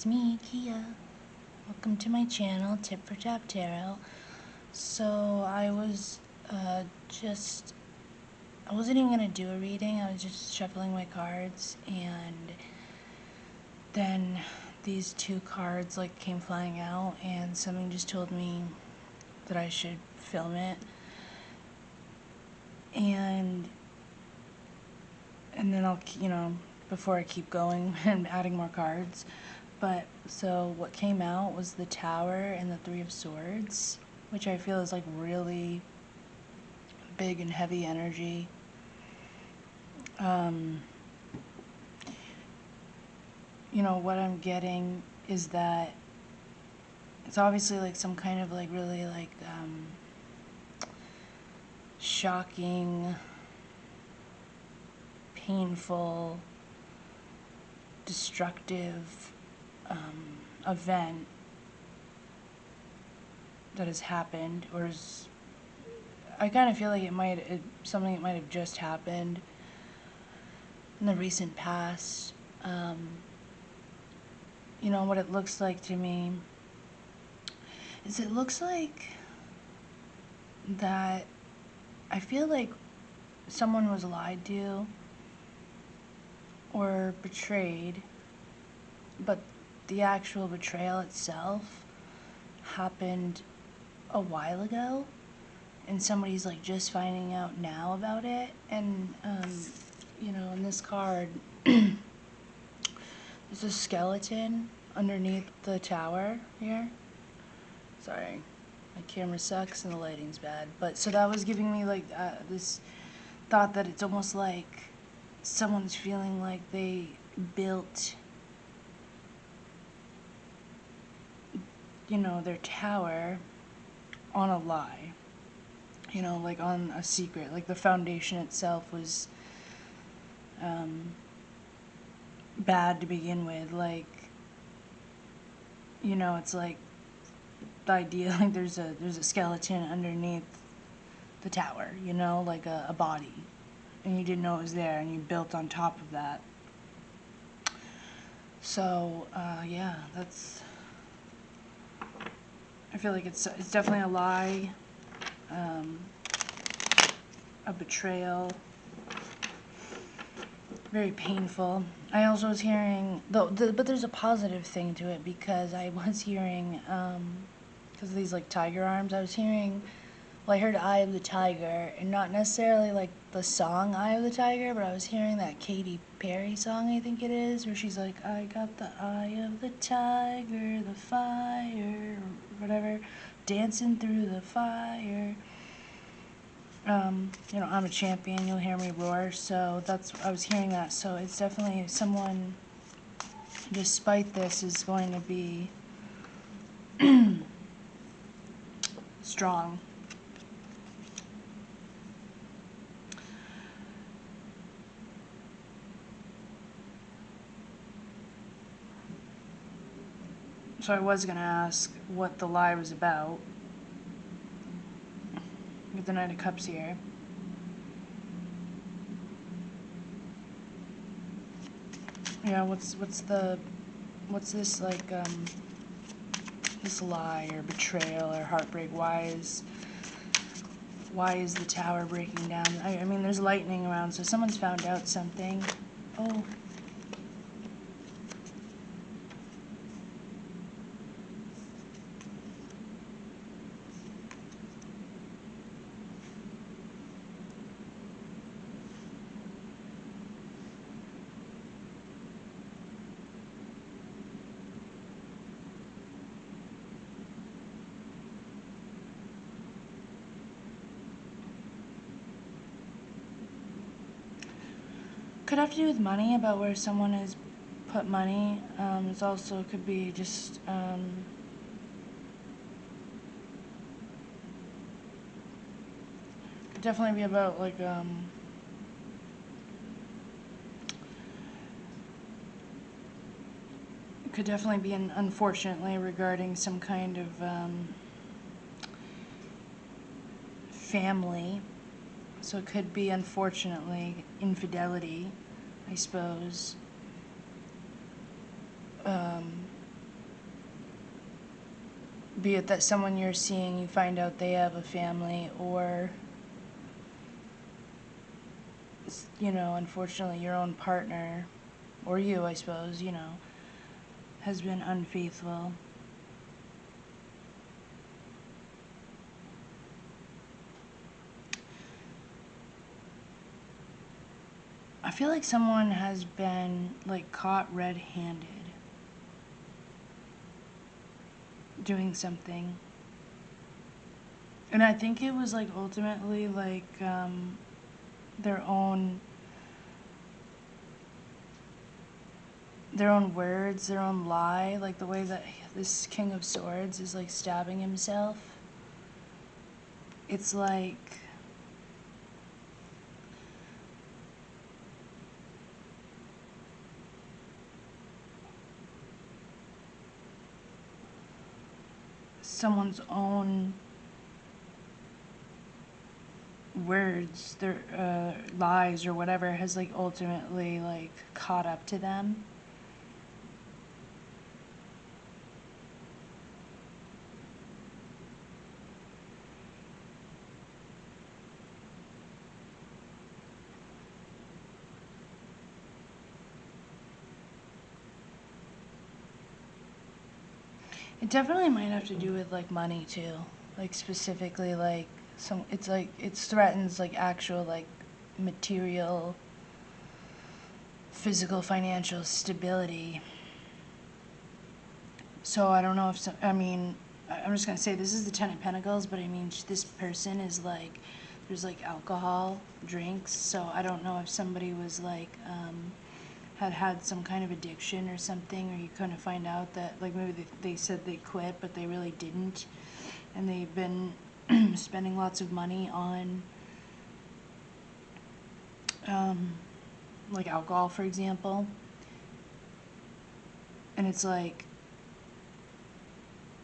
it's me, Kia. Welcome to my channel, Tip for Tap Tarot. So I wasn't even gonna do a reading. I was just shuffling my cards, and then these two cards came flying out, and something just told me that I should film it. And then I'll, before I keep going and adding more cards. But so what came out was the Tower and the Three of Swords, which I feel is really big and heavy energy. What I'm getting is that it's obviously some kind of really shocking, painful, destructive event that has happened, or is, I kind of feel like something that might have just happened in the recent past. What it looks like to me is it looks like that I feel like someone was lied to or betrayed, but the actual betrayal itself happened a while ago, and somebody's just finding out now about it. And in this card there's a skeleton underneath the tower here. Sorry, my camera sucks and the lighting's bad, but so that was giving me this thought that it's almost like someone's feeling like they built their tower on a lie, on a secret. The foundation itself was bad to begin with. It's the idea there's a skeleton underneath the tower, like a body, and you didn't know it was there, and you built on top of that. So yeah, I feel like it's definitely a lie, a betrayal, very painful. I also was hearing, but there's a positive thing to it, because I was hearing, because of these tiger arms, I was hearing, I heard Eye of the Tiger, and not necessarily the song Eye of the Tiger, but I was hearing that Katy Perry song, I think it is, where she's like, I got the eye of the tiger, the fire, or whatever, dancing through the fire. I'm a champion, you'll hear me roar, so I was hearing that, so it's definitely someone, despite this, is going to be strong. So I was going to ask what the lie was about. With the Knight of Cups here. Yeah, what's this this lie or betrayal or heartbreak? Why is the tower breaking down? I mean, there's lightning around, so someone's found out something. Oh. Could have to do with money, about where someone has put money. It also could be just could definitely be about it could definitely be unfortunately regarding some kind of family. So it could be, unfortunately, infidelity, I suppose. be it that someone you're seeing, you find out they have a family, or, you know, unfortunately your own partner, or you, I suppose, you know, has been unfaithful. I feel like someone has been, like, caught red-handed doing something. And I think it was, like, ultimately, like, their own words, their own lie, like the way that this King of Swords is, like, stabbing himself. It's like someone's own words, their lies or whatever, has, like, ultimately, like, caught up to them. It definitely might have to do with, like, money too. Like, specifically, like, it's like, it threatens, like, actual, like, material, physical, financial stability. So I don't know if, I mean, I'm just gonna say this is the Ten of Pentacles, but I mean, this person is, like, there's, like, alcohol, drinks, so I don't know if somebody was, like, had some kind of addiction or something, or you kind of find out that, like, maybe they said they quit, but they really didn't, and they've been spending lots of money on, like, alcohol, for example, and it's like,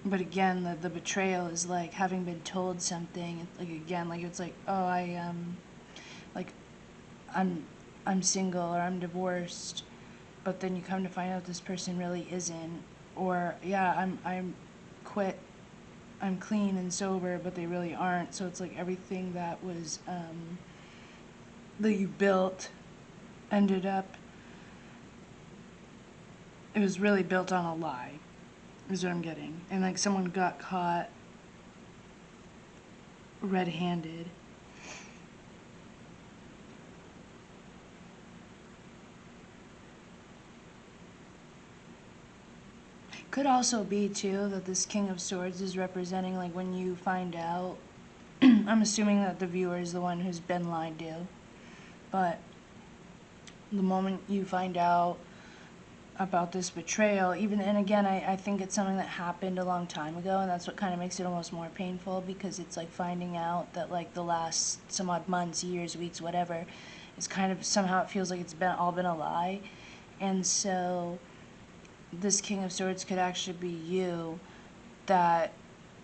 but again, the betrayal is, like, having been told something, like, again, like, it's like, oh, like, I'm, I'm single, or I'm divorced, but then you come to find out this person really isn't, or, yeah, I'm quit, I'm clean and sober, but they really aren't, so it's like everything that was, that you built ended up, it was really built on a lie, is what I'm getting, and, like, someone got caught red-handed. Could also be, too, that this King of Swords is representing, like, when you find out, I'm assuming that the viewer is the one who's been lied to, but the moment you find out about this betrayal, even, and again, I think it's something that happened a long time ago, and that's what kind of makes it almost more painful, because it's like finding out that, like, the last some odd months, years, weeks, whatever, is kind of, somehow it feels like it's all been a lie, and so this King of Swords could actually be you, that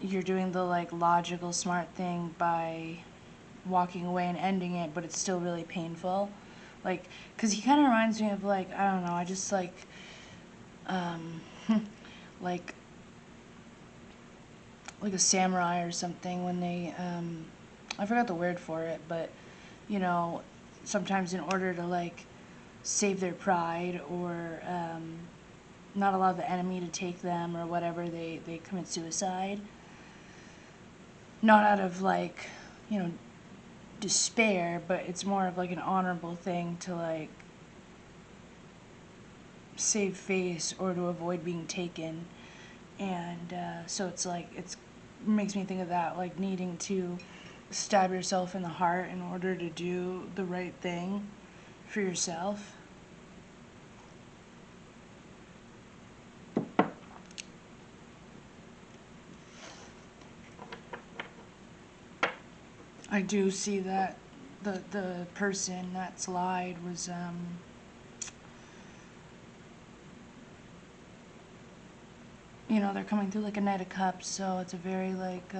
you're doing the, like, logical, smart thing by walking away and ending it, but it's still really painful. Like, because he kind of reminds me of, like, I don't know, I just, like, um, like, a samurai or something when they, I forgot the word for it, but, you know, sometimes in order to, like, save their pride, or, not allow the enemy to take them or whatever, they commit suicide. Not out of, like, you know, despair, but it's more of, like, an honorable thing to, like, save face or to avoid being taken. And so it's like, it makes me think of that, like, needing to stab yourself in the heart in order to do the right thing for yourself. I do see that the person that's lied was, you know, they're coming through, like, a Knight of Cups, so it's a very, like,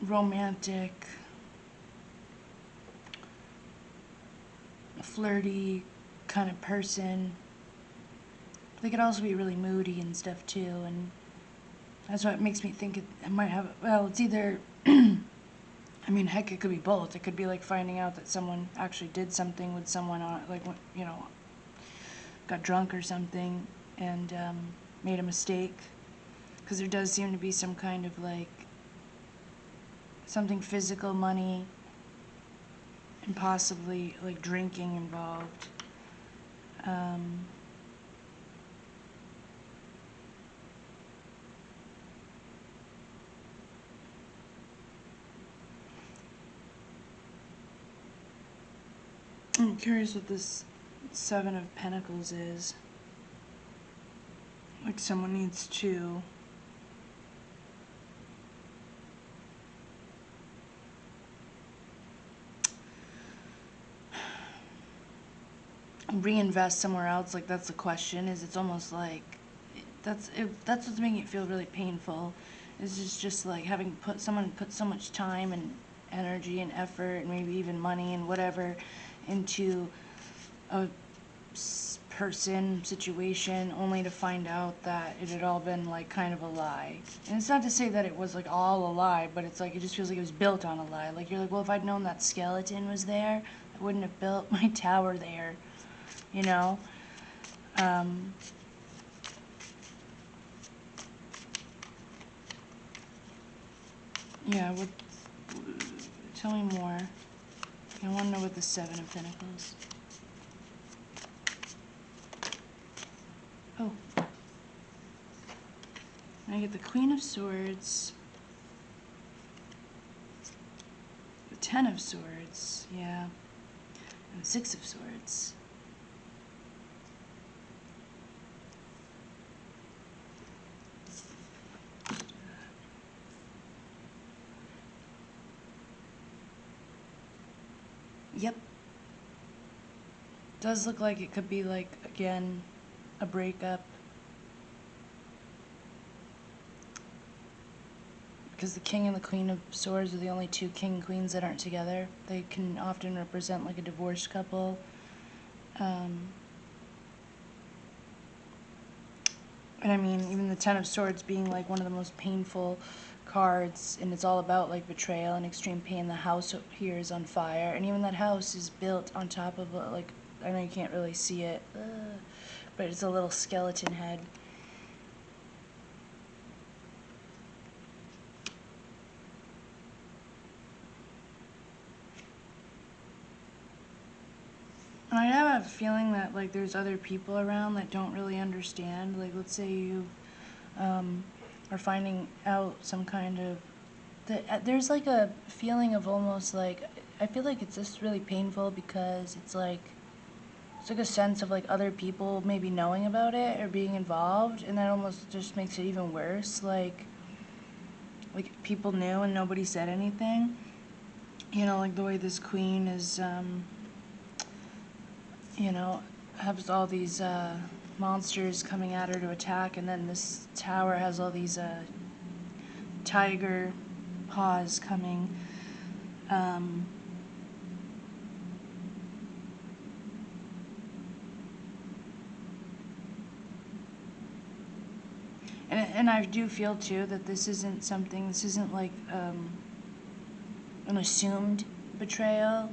romantic, flirty kind of person. They could also be really moody and stuff too, and That's what makes me think it might have, well, it's either, I mean, heck, it could be both. It could be like finding out that someone actually did something with someone on, like, you know, got drunk or something and made a mistake. Because there does seem to be some kind of like, something physical, money, and possibly like drinking involved. I'm curious what this Seven of Pentacles is. Like someone needs to reinvest somewhere else. Like that's the question. Is it's almost like that's what's making it feel really painful. Is just like having someone put so much time and energy and effort and maybe even money and whatever into a person, situation, only to find out that it had all been like kind of a lie. And it's not to say that it was like all a lie, but it's like it just feels like it was built on a lie. Like you're like, well, if I'd known that skeleton was there, I wouldn't have built my tower there, you know? Yeah, tell me more. I want to know what the Seven of Pentacles. Oh. I get the Queen of Swords. The Ten of Swords, yeah. And the Six of Swords. Yep. Does look like it could be like, again, a breakup. Because the King and the Queen of Swords are the only two king and queens that aren't together. They can often represent like a divorced couple. And I mean, even the Ten of Swords being like one of the most painful cards, and it's all about like betrayal and extreme pain. The house here is on fire, and even that house is built on top of like, I know you can't really see it, but it's a little skeleton head. And I have a feeling that like there's other people around that don't really understand. Like let's say you are finding out some kind of there's like a feeling of almost like, I feel like it's just really painful because it's like a sense of like other people maybe knowing about it or being involved, and that almost just makes it even worse. Like people knew and nobody said anything. You know, like the way this queen is, you know, has all these monsters coming at her to attack, and then this tower has all these tiger paws coming. And I do feel too that this isn't like an assumed betrayal.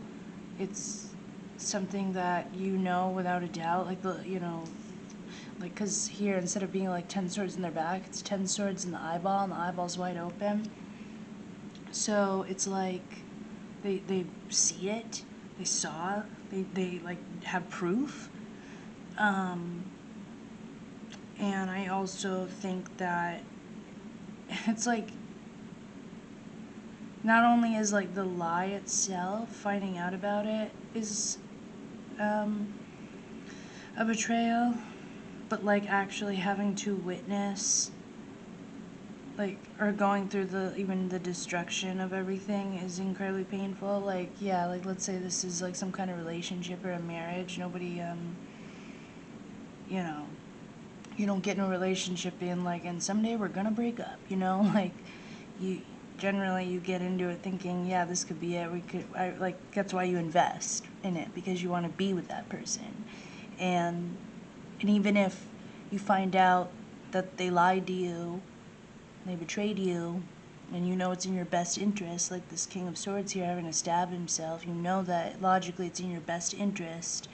It's something that you know without a doubt, like like, because here, instead of being like 10 swords in their back, it's 10 swords in the eyeball, and the eyeball's wide open. So it's like they see it, they saw, they like have proof. And I also think that it's like, not only is like the lie itself, finding out about it is a betrayal, but like actually having to witness like, or going through even the destruction of everything is incredibly painful. Like, yeah, like let's say this is like some kind of relationship or a marriage. Nobody you know, you don't get in a relationship being like, and someday we're gonna break up, you know? Like, you generally you get into it thinking, yeah, this could be it. Like, that's why you invest in it, because you want to be with that person. And even if you find out that they lied to you, they betrayed you, and you know it's in your best interest, like this King of Swords here having to stab himself, you know that logically it's in your best interest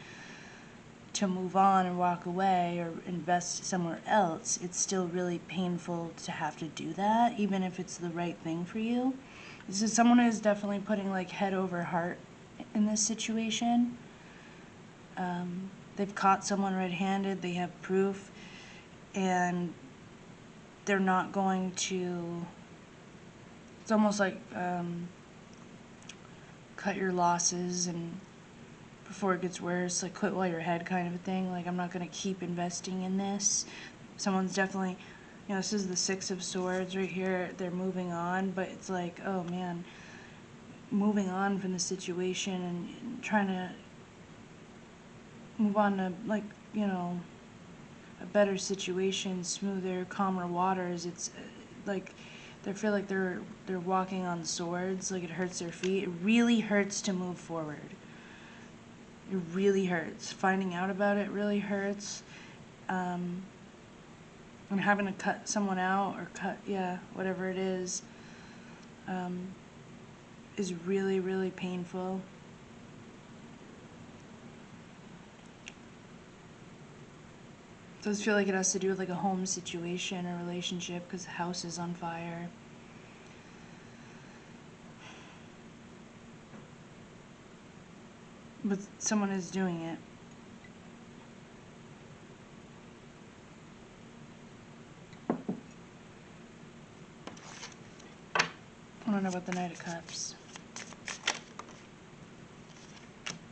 to move on and walk away or invest somewhere else. It's still really painful to have to do that, even if it's the right thing for you. This is someone who is definitely putting like head over heart in this situation. They've caught someone red-handed, they have proof, and they're not going to, it's almost like cut your losses and before it gets worse, like quit while you're ahead kind of a thing. Like, I'm not going to keep investing in this. Someone's definitely, you know, this is the Six of Swords right here. They're moving on, but it's like, oh man, moving on from the situation and trying to move on to, like, you know, a better situation, smoother, calmer waters. It's like they feel like they're walking on swords. Like, it hurts their feet. It really hurts to move forward. It really hurts. Finding out about it really hurts. And having to cut someone out or whatever it is really, really painful. It does feel like it has to do with like a home situation or relationship because the house is on fire. But someone is doing it. I don't know about the Knight of Cups.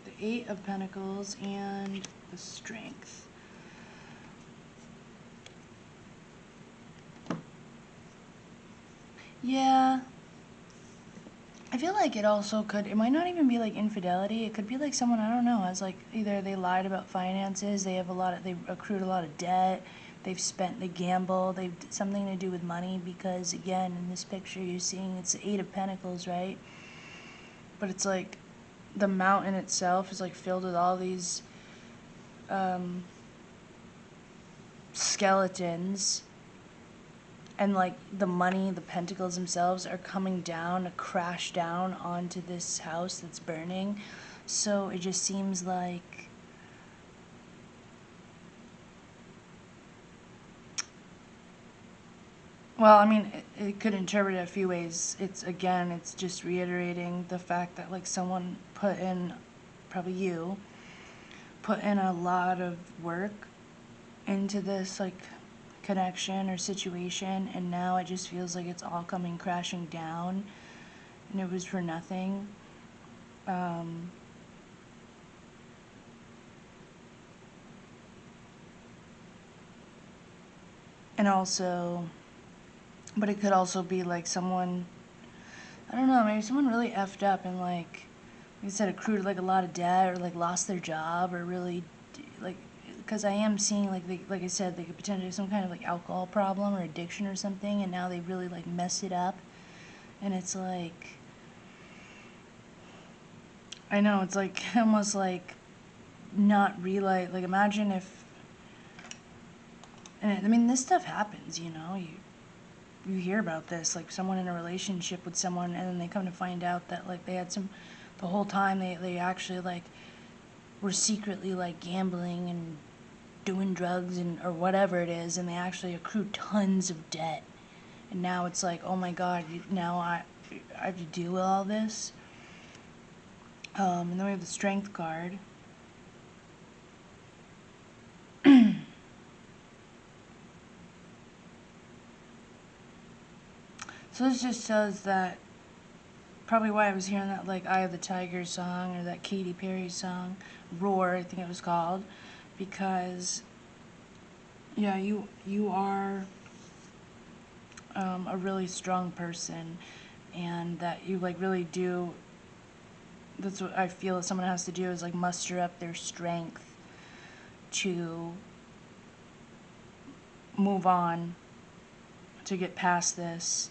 The Eight of Pentacles and the Strength. Yeah. I feel like it also could, it might not even be like infidelity. It could be like someone, I don't know, has like either they lied about finances, they accrued a lot of debt, they gamble, they've something to do with money because again, in this picture you're seeing it's the Eight of Pentacles, right? But it's like the mountain itself is like filled with all these skeletons. And like the money, the pentacles themselves are coming down to crash down onto this house that's burning. So it just seems like well, I mean, it could interpret it a few ways. It's just reiterating the fact that like someone put in, probably you, put in a lot of work into this like connection or situation, and now it just feels like it's all coming crashing down and it was for nothing. And also, but it could also be like someone, I don't know, maybe someone really effed up and like I said, accrued like a lot of debt or like lost their job or really like, because I am seeing like I said, they could potentially have some kind of like alcohol problem or addiction or something, and now they really like mess it up. And it's like, I know, it's like almost like not realize, like imagine if, and I mean this stuff happens, you know, you hear about this, like someone in a relationship with someone and then they come to find out that like they had the whole time they actually like were secretly like gambling and doing drugs and or whatever it is, and they actually accrued tons of debt, and now it's like, oh my god, now I have to deal with all this. And then we have the Strength card. So this just says that probably why I was hearing that like Eye of the Tiger song or that Katy Perry song, Roar, I think it was called, because yeah, you are a really strong person, and that you like really do. That's what I feel that someone has to do is like muster up their strength to move on, to get past this.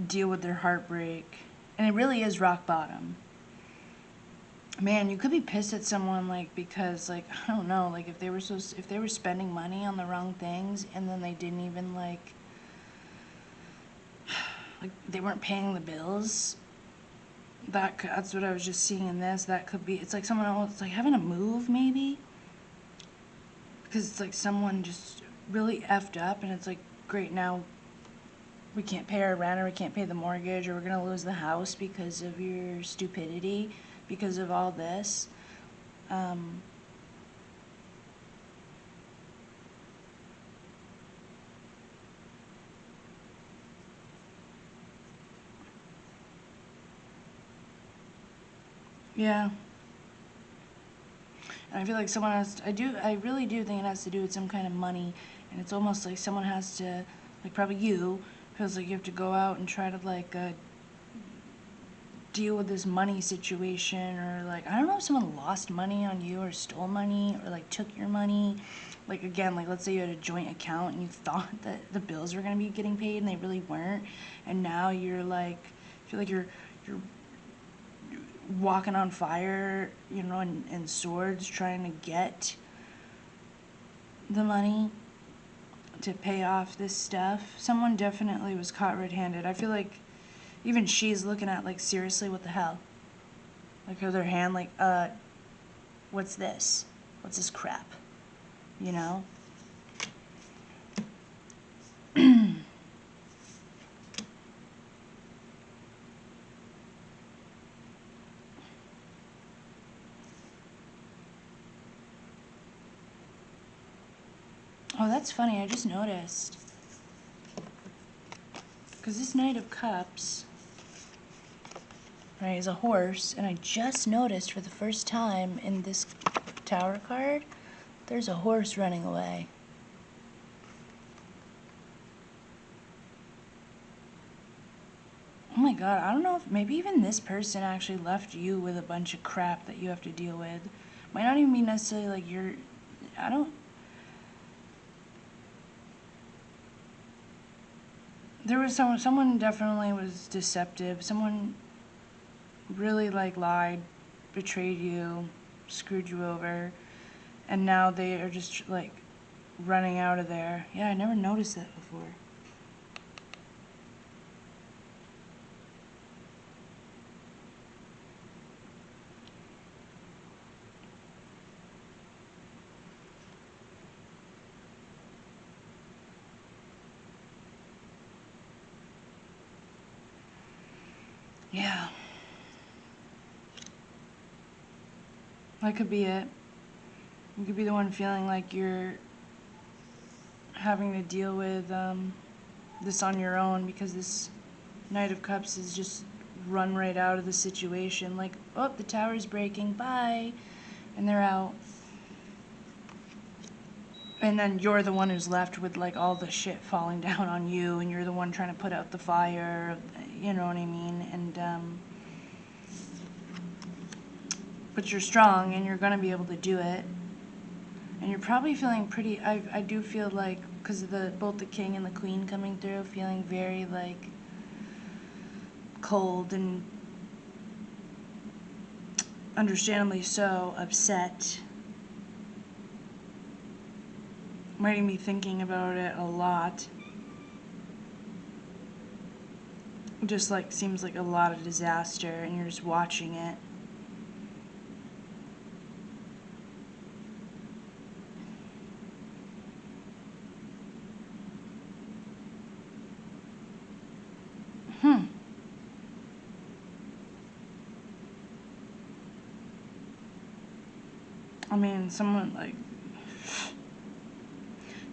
Deal with their heartbreak, and it really is rock bottom. Man, you could be pissed at someone, like, because, like, I don't know, like, if they were spending money on the wrong things, and then they didn't even, like, they weren't paying the bills. That's what I was just seeing in this. That could be, it's like someone else, like, having to move, maybe? Because it's like someone just really effed up, and it's like, great, now we can't pay our rent, or we can't pay the mortgage, or we're gonna lose the house because of your stupidity, because of all this. Yeah. And I feel like someone has I really do think it has to do with some kind of money, and it's almost like someone has to, like, probably you, feels like you have to go out and try to, like, deal with this money situation, or, like, I don't know if someone lost money on you, or stole money, or, like, took your money. Like, again, like, let's say you had a joint account and you thought that the bills were going to be getting paid and they really weren't, and now you're like, feel like you're walking on fire, you know, and swords, trying to get the money to pay off this stuff. Someone definitely was caught red-handed. I feel like even she's looking at, like, seriously, what the hell? Like, with her hand, like, what's this? What's this crap? You know? Oh, that's funny. I just noticed. Because this Knight of Cups, right, is a horse, and I just noticed for the first time in this Tower card, there's a horse running away. Oh my god, I don't know if maybe even this person actually left you with a bunch of crap that you have to deal with. Might not even be necessarily like I don't. There was someone definitely was deceptive. Someone really, like, lied, betrayed you, screwed you over, and now they are just, like, running out of there. Yeah, I never noticed that before. Yeah. That could be it. You could be the one feeling like you're having to deal with this on your own, because this Knight of Cups is just run right out of the situation. Like, oh, the tower's breaking, bye. And they're out. And then you're the one who's left with, like, all the shit falling down on you, and you're the one trying to put out the fire, you know what I mean? And, but you're strong, and you're gonna be able to do it. And you're probably feeling pretty, I do feel like, because of both the king and the queen coming through, feeling very, like, cold and understandably so upset. Might even be thinking about it a lot. Just, like, seems like a lot of disaster, and you're just watching it. I mean, someone, like,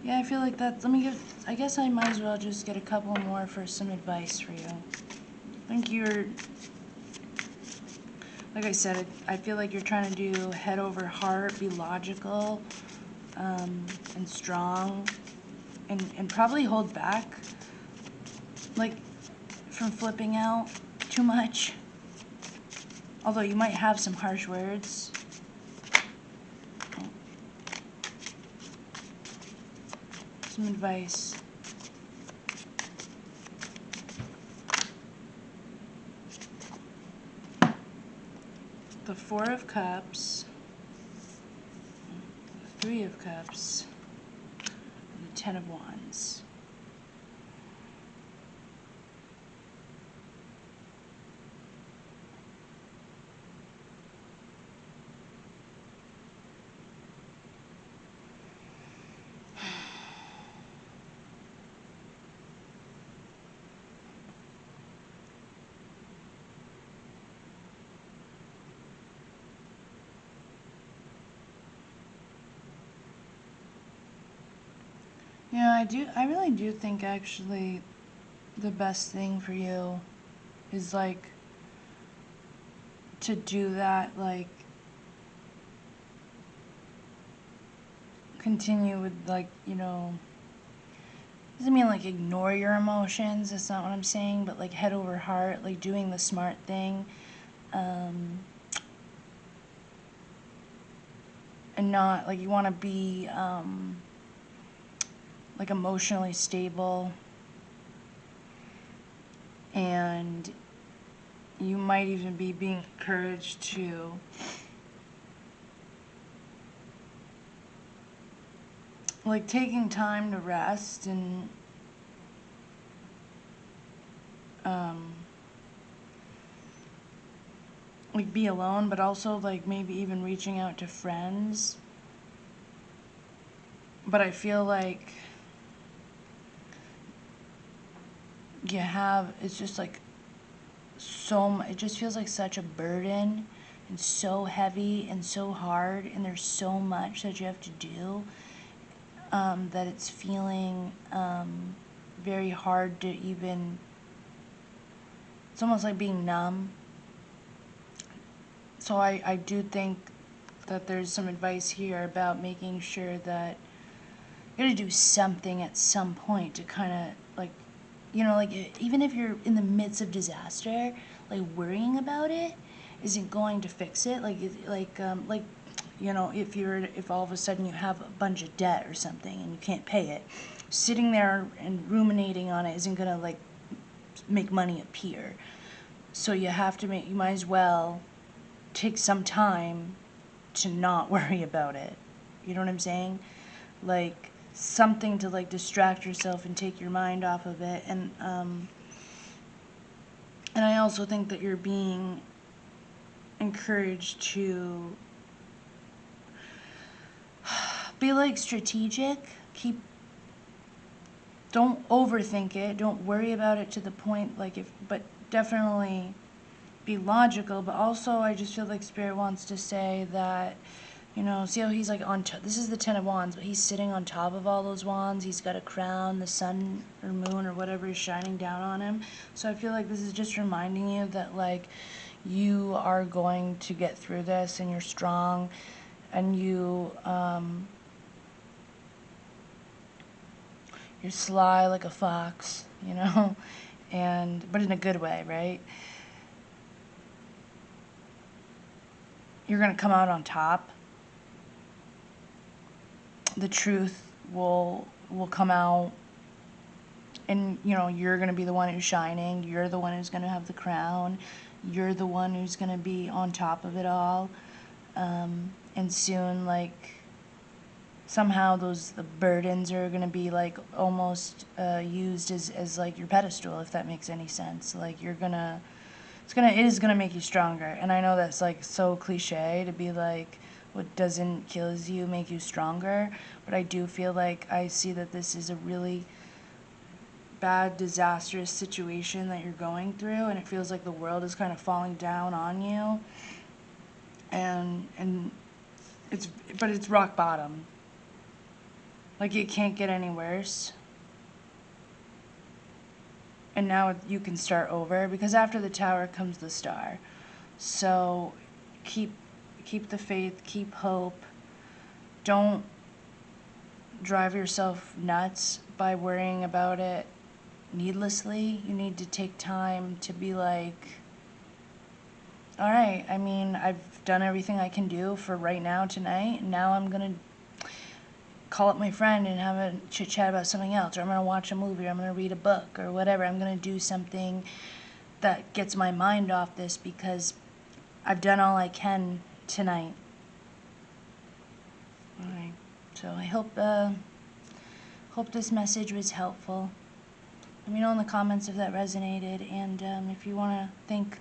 yeah, I feel like that. I guess I might as well just get a couple more for some advice for you. I think like I said, I feel like you're trying to do head over heart, be logical, and strong, and probably hold back, like, from flipping out too much. Although you might have some harsh words. Some advice. the Four of Cups, the Three of Cups, and the Ten of Wands. Yeah, I really do think actually the best thing for you is like to do that, like continue with like, doesn't mean like ignore your emotions, that's not what I'm saying, but like head over heart, like doing the smart thing. And not like you want to be like emotionally stable, and you might even be being encouraged to like taking time to rest and like be alone, but also like maybe even reaching out to friends. But I feel like it's just like it just feels like such a burden and so heavy and so hard, and there's so much that you have to do, that it's feeling very hard to even, it's almost like being numb. So I do think that there's some advice here about making sure that you're going to do something at some point to kind of like, like even if you're in the midst of disaster, like worrying about it isn't going to fix it. If all of a sudden you have a bunch of debt or something and you can't pay it, sitting there and ruminating on it isn't going to like make money appear. So you might as well take some time to not worry about it. You know what I'm saying? Like something to like distract yourself and take your mind off of it. And I also think that you're being encouraged to be like strategic. Don't overthink it. Don't worry about it to the point but definitely be logical. But also I just feel like Spirit wants to say that, see how he's like this is the Ten of Wands, but he's sitting on top of all those wands. He's got a crown, the sun or moon or whatever is shining down on him. So I feel like this is just reminding you that like you are going to get through this, and you're strong, and you're sly like a fox, but in a good way, right? You're going to come out on top. The truth will come out, and you're going to be the one who's shining. You're the one who's going to have the crown. You're the one who's going to be on top of it all. And soon, like, somehow the burdens are going to be like almost used as like your pedestal, if that makes any sense. Like it is gonna make you stronger. And I know that's like so cliche to be like, what doesn't kill you make you stronger, but I do feel like I see that this is a really bad, disastrous situation that you're going through, and it feels like the world is kind of falling down on you, and it's rock bottom. Like it can't get any worse. And now you can start over, because after the Tower comes the Star. So keep the faith, keep hope. Don't drive yourself nuts by worrying about it needlessly. You need to take time to be like, all right, I mean, I've done everything I can do for right now tonight, and now I'm going to call up my friend and have a chit chat about something else, or I'm going to watch a movie, or I'm going to read a book, or whatever. I'm going to do something that gets my mind off this, because I've done all I can tonight. Alright, so I hope this message was helpful. Let me know in the comments if that resonated, and if you want to thank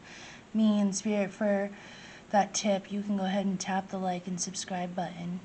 me and Spirit for that tip, you can go ahead and tap the like and subscribe button.